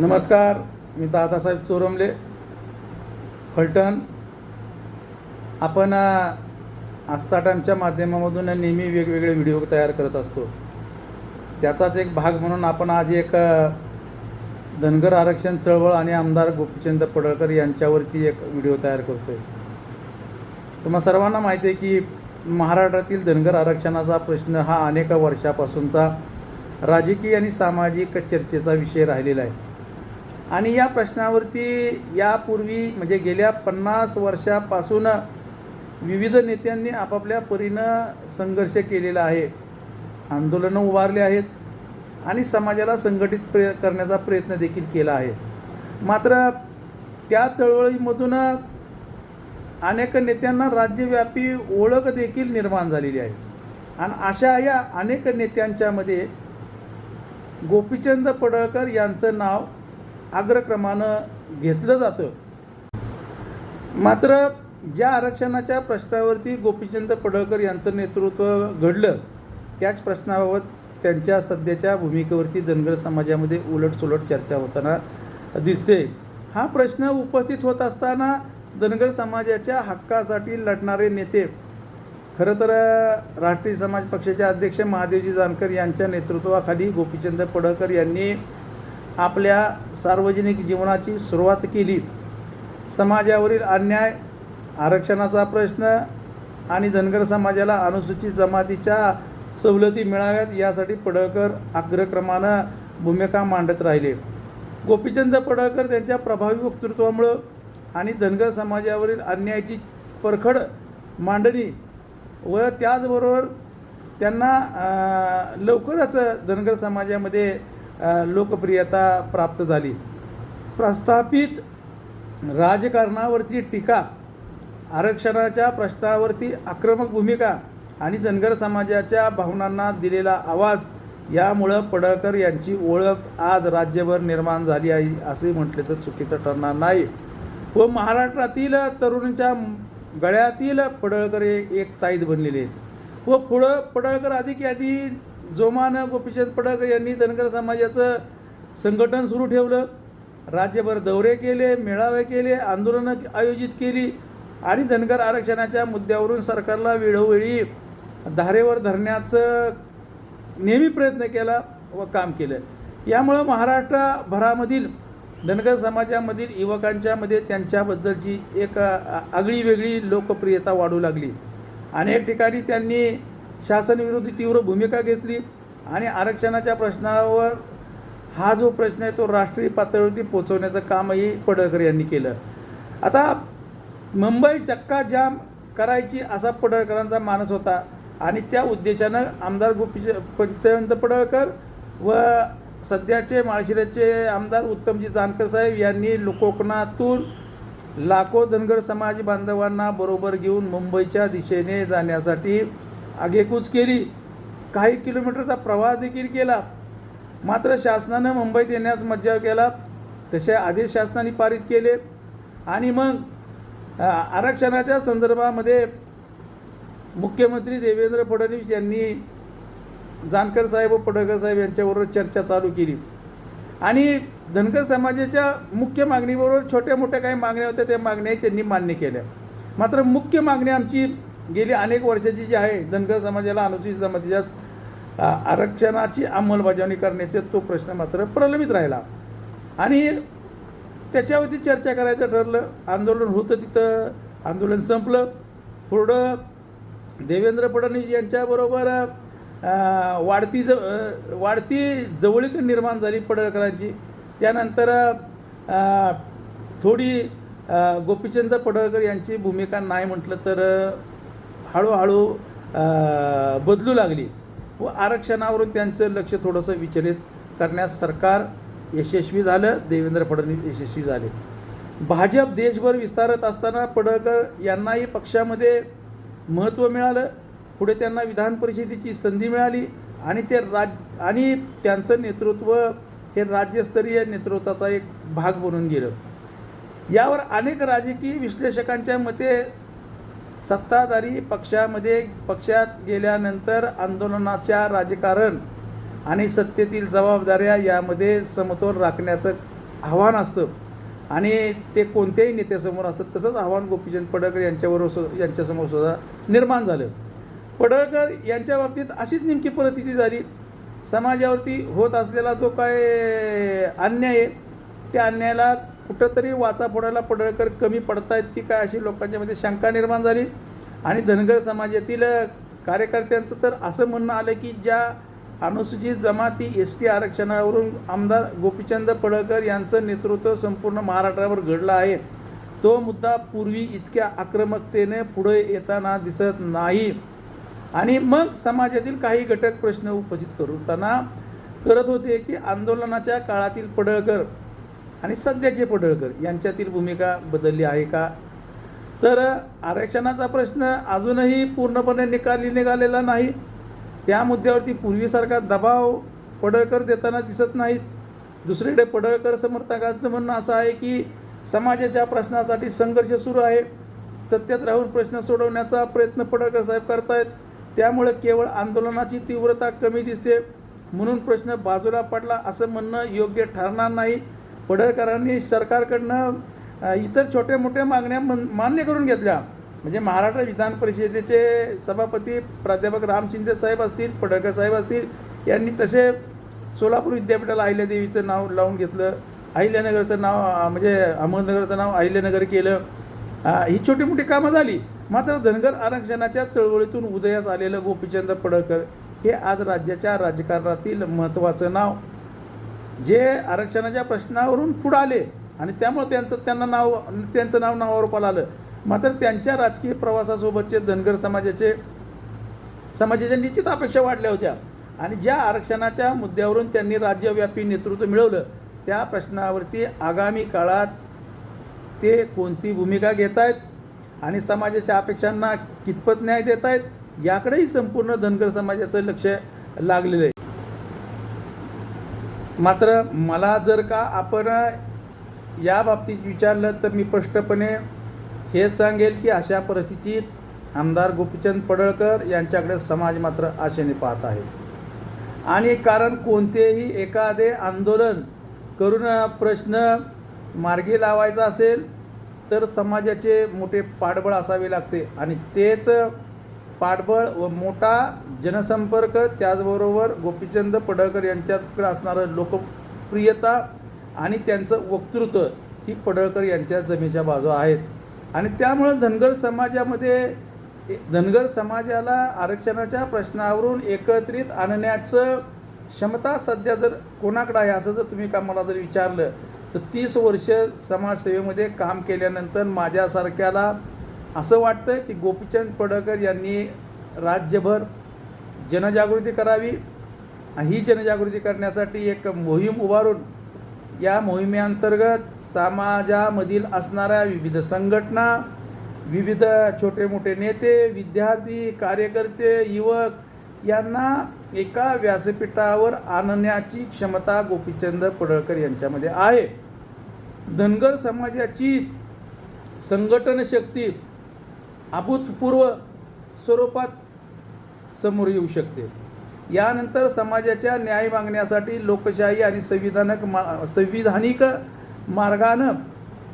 नमस्कार, मी दादासाहेब चोरमले, फलटण. आपण आस्था टाईमच्या माध्यमामधून नेहमी वेगवेगळे व्हिडिओ तयार करत असतो. त्याचाच एक भाग म्हणून आपण आज एक धनगर आरक्षण चळवळ आणि आमदार गोपीचंद पडळकर यांच्यावरती एक व्हिडिओ तयार करतो आहे. तुम्हा सर्वांना माहिती आहे की महाराष्ट्रातील धनगर आरक्षणाचा प्रश्न हा अनेक वर्षापासूनचा राजकीय आणि सामाजिक चर्चेचा विषय राहिलेला आहे. आणि या प्रश्नावरती यापूर्वी म्हणजे गेल्या 50 वर्षापासून विविध नेत्यांनी आपापल्या परीनं संघर्ष केलेला आहे, आंदोलनं उभारली आहेत आणि समाजाला संघटित करण्याचा प्रयत्न देखील केला आहे. मात्र त्या चळवळीमधून अनेक नेत्यांना राज्यव्यापी ओळख देखील निर्माण झालेली आहे. आणि अशा या अनेक नेत्यांच्यामध्ये गोपीचंद पडळकर यांचं नाव अग्रक्रमानं घेतलं जातं. मात्र ज्या आरक्षणाच्या प्रश्नावरती गोपीचंद पडळकर यांचं नेतृत्व घडलं त्याच प्रश्नाबाबत त्यांच्या सध्याच्या भूमिकेवरती धनगर समाजामध्ये उलटसुलट चर्चा होताना दिसते. हा प्रश्न उपस्थित होत असताना धनगर समाजाच्या हक्कासाठी लढणारे नेते खरं तर राष्ट्रीय समाज पक्षाचे अध्यक्ष महादेवजी जानकर यांच्या नेतृत्वाखाली गोपीचंद पडळकर यांनी आपल्या सार्वजनिक जीवनाची सुरुवात केली. समाजावरील अन्याय, आरक्षणाचा प्रश्न आणि धनगर समाजाला अनुसूचित जमातीच्या सवलती मिळाव्यात यासाठी पडळकर अग्रक्रमानं भूमिका मांडत राहिले. गोपीचंद पडळकर त्यांच्या प्रभावी वक्तृत्वामुळं आणि धनगर समाजावरील अन्यायाची परखड मांडणी व त्याचबरोबर त्यांना लवकरच धनगर समाजामध्ये लोकप्रियता प्राप्त झाली. प्रस्थापित राजकारणावरती टीका, आरक्षणाच्या प्रश्नावरती आक्रमक भूमिका आणि धनगर समाजाच्या भावनांना दिलेला आवाज यामुळं पडळकर यांची ओळख आज राज्यभर निर्माण झाली आहे असे म्हटले तर चुकीचं ठरणार नाही. व महाराष्ट्रातील तरुणांच्या गळ्यातील पडळकर एक ताईत बनलेले आहेत. व पुढं पडळकर अधिक यांनी जोमानं गोपीचंद पडळकर यांनी धनगर समाजाचं संघटन सुरू ठेवलं. राज्यभर दौरे केले, मेळावे केले, आंदोलनं आयोजित केली आणि धनगर आरक्षणाच्या मुद्द्यावरून सरकारला वेळोवेळी धारेवर धरण्याचं नेहमी प्रयत्न केला व काम केलं. यामुळं महाराष्ट्रभरामधील धनगर समाजामधील युवकांच्यामध्ये त्यांच्याबद्दलची एक आगळी वेगळी लोकप्रियता वाढू लागली. अनेक ठिकाणी त्यांनी शासनविरोधी तीव्र भूमिका घेतली आणि आरक्षणाच्या प्रश्नावर हा जो प्रश्न आहे तो राष्ट्रीय पातळीवरती पोचवण्याचं कामही पडळकर यांनी केलं. आता मुंबई चक्का जाम करायची असा पडळकरांचा मानस होता आणि त्या उद्देशानं आमदार गोपीचंद पडळकर व सध्याचे माळशिरसचे आमदार उत्तमजी जानकर साहेब यांनी कोकणातून लाखो धनगर समाज बांधवांना बरोबर घेऊन मुंबईच्या दिशेने जाण्यासाठी आगेकूच केली. काही किलोमीटरचा प्रवास देखील केला. मात्र शासनानं मुंबईत येण्यास मज्जाव केला. तसे आदेश शासनाने पारित केले आणि मग आरक्षणाच्या संदर्भामध्ये मुख्यमंत्री देवेंद्र फडणवीस यांनी जानकर साहेब व पडळकर साहेब यांच्याबरोबर चर्चा चालू केली आणि धनगर समाजाच्या मुख्य मागणीबरोबर छोट्या मोठ्या काही मागण्या होत्या त्या मागण्याही त्यांनी मान्य केल्या. मात्र मुख्य मागणी आमची गेली अनेक वर्षाची जी आहे धनगर समाजाला अनुसूचित जमातीच्या आरक्षणाची अंमलबजावणी करण्याचा तो प्रश्न मात्र प्रलंबित राहिला आणि त्याच्यावरती चर्चा करायचं ठरलं. आंदोलन होतं, तिथं आंदोलन संपलं. पुढं देवेंद्र फडणवीस यांच्याबरोबर वाढती जवळीक निर्माण झाली पडळकरांची. त्यानंतर थोडी गोपीचंद पडळकर यांची भूमिका नाही म्हटलं तर हळूहळू बदलू लागली व आरक्षणावरून त्यांचं लक्ष थोडंसं विचलित करण्यास सरकार यशस्वी झालं, देवेंद्र फडणवीस यशस्वी झाले. भाजप देशभर विस्तारत असताना पडळकर यांनाही पक्षामध्ये महत्त्व मिळालं. पुढे त्यांना विधान परिषदेची संधी मिळाली आणि आणि त्यांचं नेतृत्व हे राज्यस्तरीय नेतृत्वाचा एक भाग बनून गेलं. यावर अनेक राजकीय विश्लेषकांच्या मते सत्ताधारी पक्षात गेल्यानंतर आंदोलनाच्या राजकारण आणि सत्तेतील जबाबदाऱ्या यामध्ये समतोल राखण्याचं आव्हान असतं आणि ते कोणत्याही नेत्यासमोर असतं. तसंच आव्हान गोपीचंद पडळकर यांच्यासमोर सुद्धा निर्माण झालं. पडळकर यांच्या बाबतीत अशीच नेमकी परिस्थिती झाली. समाजावरती होत असलेला जो काय अन्याय आहे, त्या अन्यायाला कुठंतरी वाचा फोडायला पडळकर कमी पडतायत की काय, अशी लोकांच्यामध्ये शंका निर्माण झाली. आणि धनगर समाजातील कार्यकर्त्यांचं तर असं म्हणणं आलं की ज्या अनुसूचित जमाती ST आरक्षणावरून आमदार गोपीचंद पडळकर यांचं नेतृत्व संपूर्ण महाराष्ट्रावर घडलं आहे, तो मुद्दा पूर्वी इतक्या आक्रमकतेने पुढे येताना दिसत नाही. आणि मग समाजातील काही घटक प्रश्न उपस्थित करत होते की आंदोलनाच्या काळातील पडळकर आणि सध्याचे पडळकर यांच्यातील भूमिका बदलली आहे का. तर आरक्षणाचा प्रश्न अजूनही पूर्णपणे निघालेला नाही. त्या मुद्द्यावरती पूर्वीसारखा दबाव पडळकर देताना दिसत नाहीत. दुसरीकडे पडळकर समर्थकांचं म्हणणं असं आहे की समाजाच्या प्रश्नासाठी संघर्ष सुरू आहे, सत्तेत राहून प्रश्न सोडवण्याचा प्रयत्न पडळकर साहेब करतायत, त्यामुळे केवळ आंदोलनाची तीव्रता कमी दिसते म्हणून प्रश्न बाजूला पडला असं म्हणणं योग्य ठरणार नाही. पडळकरांनी सरकारकडनं इतर छोट्या मोठ्या मागण्या मान्य करून घेतल्या. म्हणजे महाराष्ट्र विधान परिषदेचे सभापती प्राध्यापक राम शिंदे साहेब असतील, पडळकर साहेब असतील, यांनी तसे सोलापूर विद्यापीठाला अहिल्यादेवीचं नाव लावून घेतलं, अहिल्यानगरचं नाव म्हणजे अहमदनगरचं नाव अहिल्यानगर केलं. ही छोटी मोठी कामं झाली. मात्र धनगर आरक्षणाच्या चळवळीतून उदयास आलेलं गोपीचंद पडळकर हे आज राज्याच्या राजकारणातील महत्त्वाचं नाव, जे आरक्षणाच्या प्रश्नावरून पुढं आले आणि त्यामुळे त्यांचं नाव नावारूपाला आलं. मात्र त्यांच्या राजकीय प्रवासासोबतचे धनगर समाजाच्या निश्चित अपेक्षा वाढल्या होत्या आणि ज्या आरक्षणाच्या मुद्द्यावरून त्यांनी राज्यव्यापी नेतृत्व मिळवलं, त्या प्रश्नावरती आगामी काळात ते कोणती भूमिका घेत आहेत आणि समाजाच्या अपेक्षांना कितपत न्याय देत आहेत, याकडेही संपूर्ण धनगर समाजाचं लक्ष लागलेलं आहे. मात्र मला जर का आपण या बाबतीत विचारलं तर मी स्पष्टपणे हे सांगेल की अशा परिस्थितीत आमदार गोपीचंद पडळकर यांच्याकडे समाज मात्र आशेने पाहत आहे. आणि कारण कोणतेही एखादे आंदोलन करून प्रश्न मार्गी लावायचा असेल तर समाजाचे मोठे पाठबळ असावे लागते आणि तेच पाठबळ व मोठा जनसंपर्क, त्याचबरोबर गोपीचंद पडळकर यांच्याकडे असणारं लोकप्रियता आणि त्यांचं वक्तृत्व ही पडळकर यांच्या जमेच्या बाजू आहेत. आणि त्यामुळं धनगर समाजाला आरक्षणाच्या प्रश्नावरून एकत्रित आणण्याचं क्षमता सध्या जर कोणाकडे आहे असं जर तुम्ही मला जर विचारलं तर 30 वर्ष समाजसेवेमध्ये काम केल्यानंतर माझ्यासारख्याला असं वाटतं की गोपीचंद पडळकर यांनी राज्यभर जनजागृती करावी आणि ही जनजागृती करण्यासाठी एक मोहीम उभारून या मोहिमेअंतर्गत समाजामधील असणाऱ्या विविध संघटना, विविध छोटे मोठे नेते, विद्यार्थी, कार्यकर्ते, युवक यांना एका व्यासपीठावर आणण्याची क्षमता गोपीचंद पडळकर यांच्यामध्ये आहे. धनगर समाजाची संघटन शक्ती अभूतपूर्व स्वरूपात समोर येऊ शकते. यानंतर समाजाच्या न्याय मागण्यासाठी लोकशाही आणि संविधानिक मार्गानं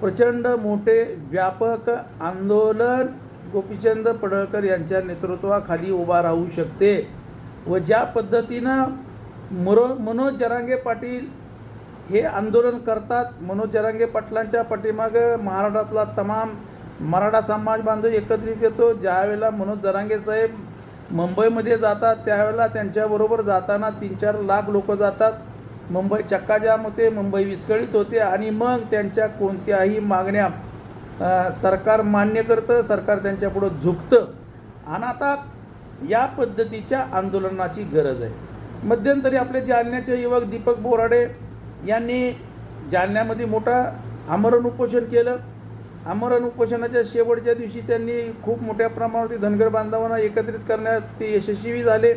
प्रचंड मोठे व्यापक आंदोलन गोपीचंद पडळकर यांच्या नेतृत्वाखाली उभा राहू शकते. व ज्या पद्धतीनं मनोज जरांगे पाटील हे आंदोलन करतात, मनोज जरांगे पाटलांच्या पाठीमागं महाराष्ट्रातला तमाम मराठा समाज बांधव एकत्रित येतो. ज्यावेळेला मनोज जरांगे साहेब मुंबईमध्ये जातात त्यावेळेला त्यांच्याबरोबर जाताना 3-4 लाख लोक जातात. मुंबई चक्काजाम होते, मुंबई विस्कळीत होते आणि मग त्यांच्या कोणत्याही मागण्या सरकार मान्य करतं, सरकार त्यांच्यापुढं झुकतं. आणि आता या पद्धतीच्या आंदोलनाची गरज आहे. मध्यंतरी आपले जालन्याचे युवक दीपक बोराडे यांनी जालन्यामध्ये मोठा आमरण उपोषण केलं. आमरण उपोषणाच्या शेवटच्या दिवशी त्यांनी खूप मोठ्या प्रमाणावरती धनगर बांधवांना एकत्रित करण्यात ते यशस्वी झाले.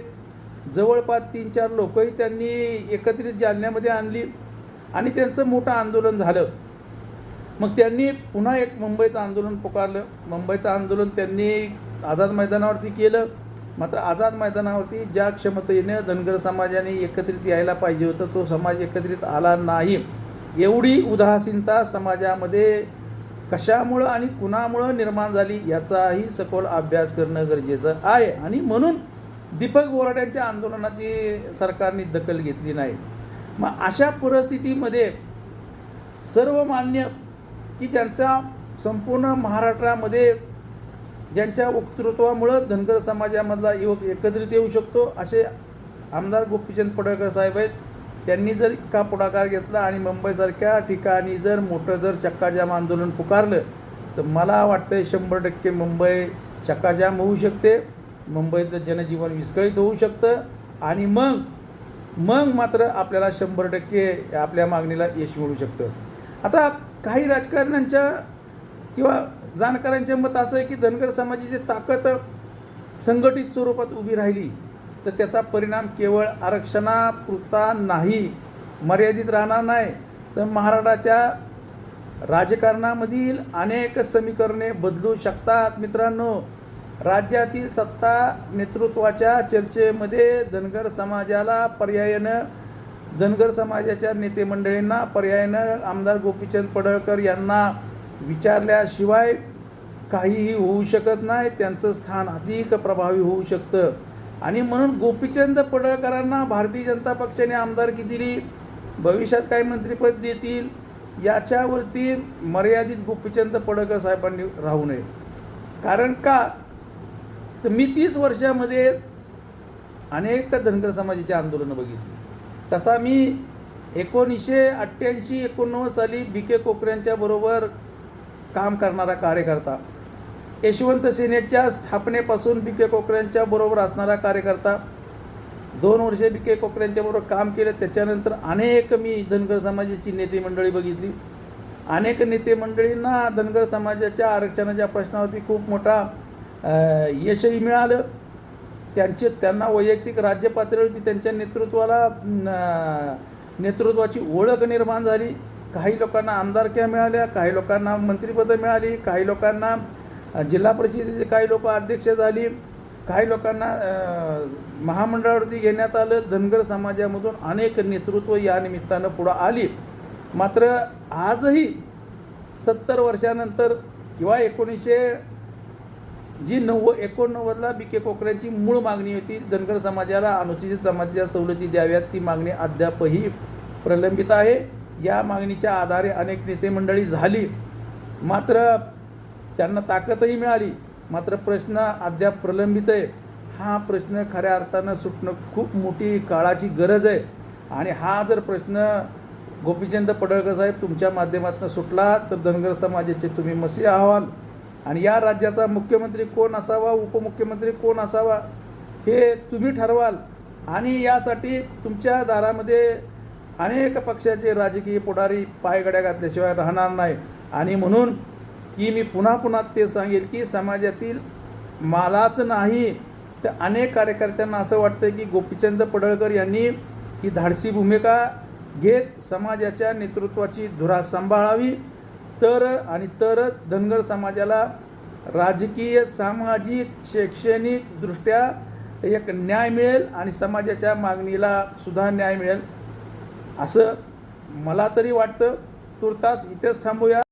जवळपास 3-4 लोकही त्यांनी एकत्रित जालन्यामध्ये आणली आणि त्यांचं मोठं आंदोलन झालं. मग त्यांनी पुन्हा एक मुंबईचं आंदोलन पुकारलं. मुंबईचं आंदोलन त्यांनी आझाद मैदानावरती केलं. मात्र आझाद मैदानावरती ज्या क्षमतेने धनगर समाजाने एकत्रित यायला पाहिजे होतं तो समाज एकत्रित आला नाही. एवढी उदासीनता समाजामध्ये कशामुळं आणि कुणामुळं निर्माण झाली याचाही सखोल अभ्यास करणं गरजेचं आहे. आणि म्हणून दीपक बोराट्यांच्या आंदोलनाची सरकारने दखल घेतली नाही. मग अशा परिस्थितीमध्ये सर्वमान्य की ज्यांचा संपूर्ण महाराष्ट्रामध्ये ज्यांच्या वक्तृत्वामुळं धनगर समाजामधला युवक एकत्रित येऊ शकतो असे आमदार गोपीचंद पडळकर साहेब आहेत. त्यांनी जर इतका पुढाकार घेतला आणि मुंबईसारख्या ठिकाणी जर मोठं जर चक्काजाम आंदोलन पुकारलं तर मला वाटतं 100% मुंबई चक्काजाम होऊ शकते, मुंबईतलं जनजीवन विस्कळीत होऊ शकतं आणि मग मात्र आपल्याला 100% आपल्या मागणीला यश मिळू शकतं. आता काही राजकारण्यांच्या किंवा जाणकारांचे मत असं आहे की धनगर समाजाची ताकद संघटित स्वरूपात उभी राहिली तर त्याचा परिणाम केवळ आरक्षणापुरता नाही, मर्यादित राहणार नाही, तर महाराष्ट्राच्या राजकारणामधील अनेक समीकरणे बदलू शकतात. मित्रांनो, राज्यातील सत्ता नेतृत्वाच्या चर्चेमध्ये धनगर समाजाला पर्यायानं, धनगर समाजाच्या नेतेमंडळींना पर्यायानं आमदार गोपीचंद पडळकर यांना विचारल्याशिवाय काहीही होऊ शकत नाही. त्यांचं स्थान अधिक प्रभावी होऊ शकतं. आणि म्हणून गोपीचंद पडळकरांना भारतीय जनता पक्षाने आमदारकी दिली, भविष्यात काही मंत्रिपद देतील याच्यावरती मर्यादित गोपीचंद पडळकर साहेबांनी राहू नये. कारण का तर मी 30 वर्षामध्ये अनेक धनगर समाजाची आंदोलनं बघितली. तसा मी 1988-89 साली BK कोकऱ्यांच्या बरोबर काम करणारा कार्यकर्ता, यशवंत सेनेच्या स्थापनेपासून BK कोकऱ्यांच्या बरोबर असणारा कार्यकर्ता, 2 वर्षे BK कोकऱ्यांच्या बरोबर काम केलं. त्याच्यानंतर अनेक मी धनगर समाजाची नेते मंडळी बघितली. अनेक नेते मंडळींना धनगर समाजाच्या आरक्षणाच्या प्रश्नावरती खूप मोठा यशही मिळालं. त्यांना वैयक्तिक राज्य पातळीवरती त्यांच्या नेतृत्वाची ओळख निर्माण झाली. काही लोकांना आमदारक्या मिळाल्या, काही लोकांना मंत्रिपदं मिळाली, काही लोकांना जिल्हा परिषदेचे काही लोक अध्यक्ष झाली, काही लोकांना महामंडळावरती घेण्यात आलं. धनगर समाजामधून अनेक नेतृत्व या निमित्तानं पुढं आली. मात्र आजही 70 वर्षानंतर किंवा 1989ला BK कोकऱ्यांची मूळ मागणी होती, धनगर समाजाला अनुसूचित जमातीच्या सवलती द्याव्यात. ती मागणी अद्यापही प्रलंबित आहे. या मागणीच्या आधारे अनेक नेते मंडळी झाली, मात्र त्यांना ताकदही मिळाली, मात्र प्रश्न अद्याप प्रलंबित आहे. हा प्रश्न खऱ्या अर्थानं सुटणं खूप मोठी काळाची गरज आहे. आणि हा जर प्रश्न गोपीचंद पडळकर साहेब तुमच्या माध्यमातून सुटला तर धनगर समाजाचे तुम्ही मसीहा व्हाल. आणि या राज्याचा मुख्यमंत्री कोण असावा, उपमुख्यमंत्री कोण असावा हे तुम्ही ठरवाल. आणि यासाठी तुमच्या दारामध्ये अनेक पक्षाचे राजकीय पुढारी पायगड्या घातल्याशिवाय राहणार नाही. आणि म्हणून की मी पुन्हा ते सांगेल की समाजातील मालाच नाही तर अनेक कार्यकर्त्यांना असं वाटतं की गोपीचंद पडळकर यांनी ही धाडसी भूमिका घेत समाजाच्या नेतृत्वाची धुरा सांभाळावी, तरच धनगर समाजाला राजकीय, सामाजिक, शैक्षणिकदृष्ट्या एक न्याय मिळेल आणि समाजाच्या मागणीला सुद्धा न्याय मिळेल असं मला तरी वाटतं. तुर्तास इथेच थांबूया.